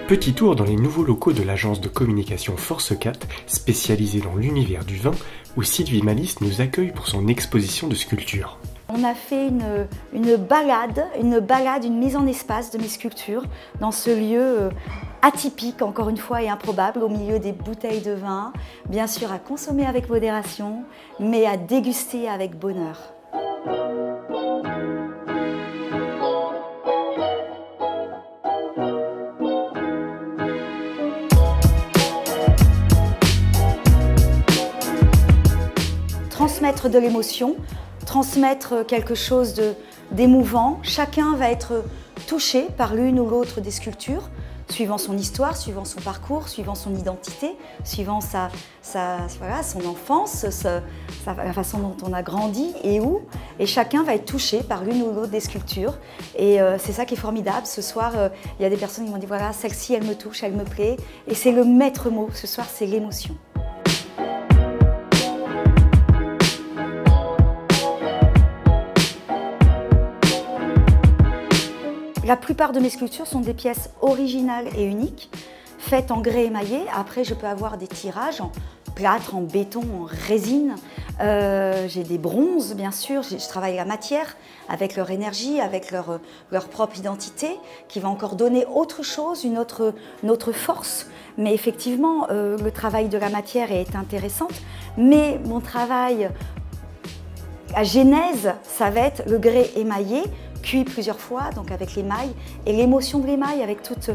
Petit tour dans les nouveaux locaux de l'agence de communication Force 4, spécialisée dans l'univers du vin, où Sylvie Malice nous accueille pour son exposition de sculptures. On a fait une balade, une mise en espace de mes sculptures dans ce lieu atypique, encore une fois, et improbable, au milieu des bouteilles de vin, bien sûr à consommer avec modération, mais à déguster avec bonheur. Transmettre de l'émotion, transmettre quelque chose d'émouvant. Chacun va être touché par l'une ou l'autre des sculptures, suivant son histoire, suivant son parcours, suivant son identité, suivant son enfance, la façon dont on a grandi et où. Et chacun va être touché par l'une ou l'autre des sculptures. Et c'est ça qui est formidable. Ce soir, il y a des personnes qui m'ont dit voilà, celle-ci, elle me touche, elle me plaît. Et c'est le maître mot. Ce soir, c'est l'émotion. La plupart de mes sculptures sont des pièces originales et uniques, faites en grès émaillé. Après, je peux avoir des tirages en plâtre, en béton, en résine. J'ai des bronzes, bien sûr. Je travaille la matière avec leur énergie, avec leur propre identité, qui va encore donner autre chose, une autre force. Mais effectivement, le travail de la matière est intéressant. Mais mon travail, la genèse, ça va être le grès émaillé, cuit plusieurs fois, donc avec l'émail, et l'émotion de l'émail avec toute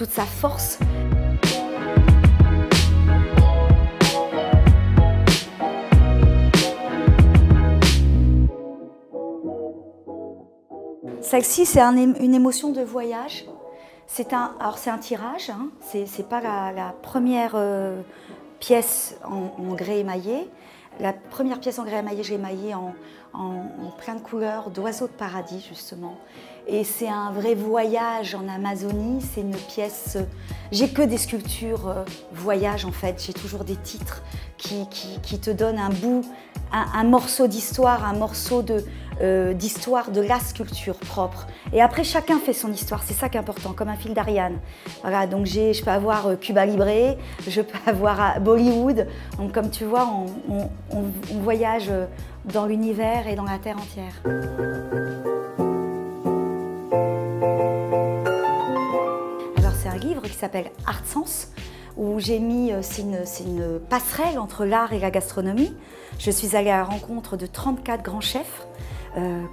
sa force. Celle-ci, c'est une émotion de voyage. Alors c'est un tirage, hein. C'est pas la première pièce en grès émaillé. La première pièce en grès émaillé, je l'ai émaillée en plein de couleurs d'oiseaux de paradis, justement. Et c'est un vrai voyage en Amazonie. C'est une pièce... J'ai que des sculptures voyage, en fait. J'ai toujours des titres qui te donnent un bout, un morceau d'histoire, un morceau d'histoire de la sculpture propre. Et après, chacun fait son histoire. C'est ça qui est important, comme un fil d'Ariane. Voilà, donc je peux avoir Cuba Libre, je peux avoir Bollywood. Donc comme tu vois, on voyage dans l'univers et dans la terre entière. Alors c'est un livre qui s'appelle Art Sense, où j'ai mis, c'est une passerelle entre l'art et la gastronomie. Je suis allée à la rencontre de 34 grands chefs,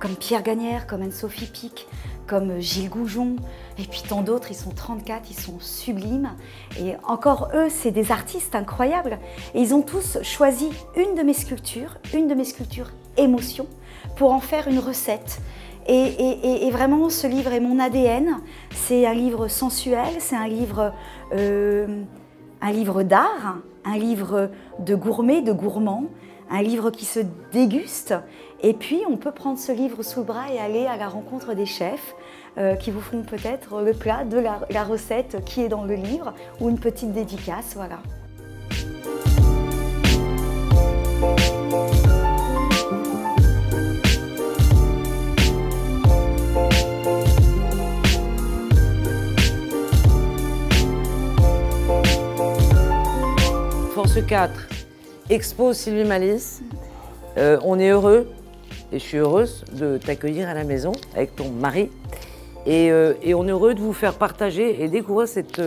comme Pierre Gagnère, comme Anne-Sophie Pic, comme Gilles Goujon, et puis tant d'autres. Ils sont 34, ils sont sublimes. Et encore eux, c'est des artistes incroyables. Et ils ont tous choisi une de mes sculptures émotion, pour en faire une recette. Et vraiment, ce livre est mon ADN. C'est un livre sensuel, c'est un livre d'art, un livre de gourmet, de gourmand, un livre qui se déguste. Et puis, on peut prendre ce livre sous le bras et aller à la rencontre des chefs qui vous feront peut-être le plat de la recette qui est dans le livre ou une petite dédicace, voilà. Force 4 expose Sylvie Malice. On est heureux, et je suis heureuse de t'accueillir à la maison avec ton mari. Et on est heureux de vous faire partager et découvrir cette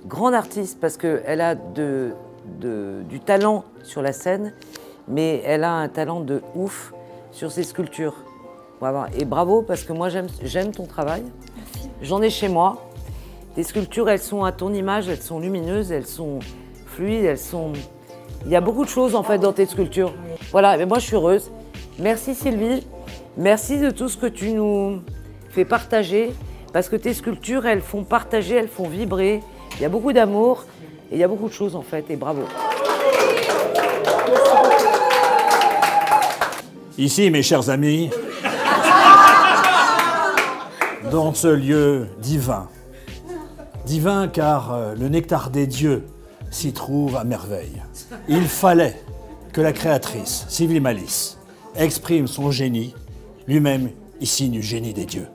grande artiste, parce qu'elle a du talent sur la scène, mais elle a un talent de ouf sur ses sculptures. Voilà. Et bravo, parce que moi j'aime ton travail. J'en ai chez moi. Tes sculptures, elles sont à ton image, elles sont lumineuses, elles sont fluides, elles sont... Il y a beaucoup de choses en fait dans tes sculptures. Voilà, mais moi je suis heureuse. Merci Sylvie, merci de tout ce que tu nous fais partager, parce que tes sculptures, elles font partager, elles font vibrer. Il y a beaucoup d'amour et il y a beaucoup de choses en fait, et bravo. Ici, mes chers amis, dans ce lieu divin. Divin car le nectar des dieux s'y trouve à merveille. Il fallait que la créatrice, Sylvie Malice, exprime son génie, lui-même ici du génie des dieux.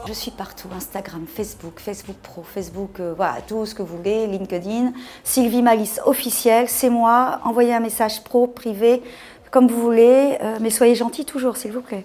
Je suis partout, Instagram, Facebook, Facebook Pro, Facebook, voilà, tout ce que vous voulez, LinkedIn. Sylvie Malice officielle, c'est moi. Envoyez un message pro, privé, comme vous voulez, mais soyez gentils toujours, s'il vous plaît.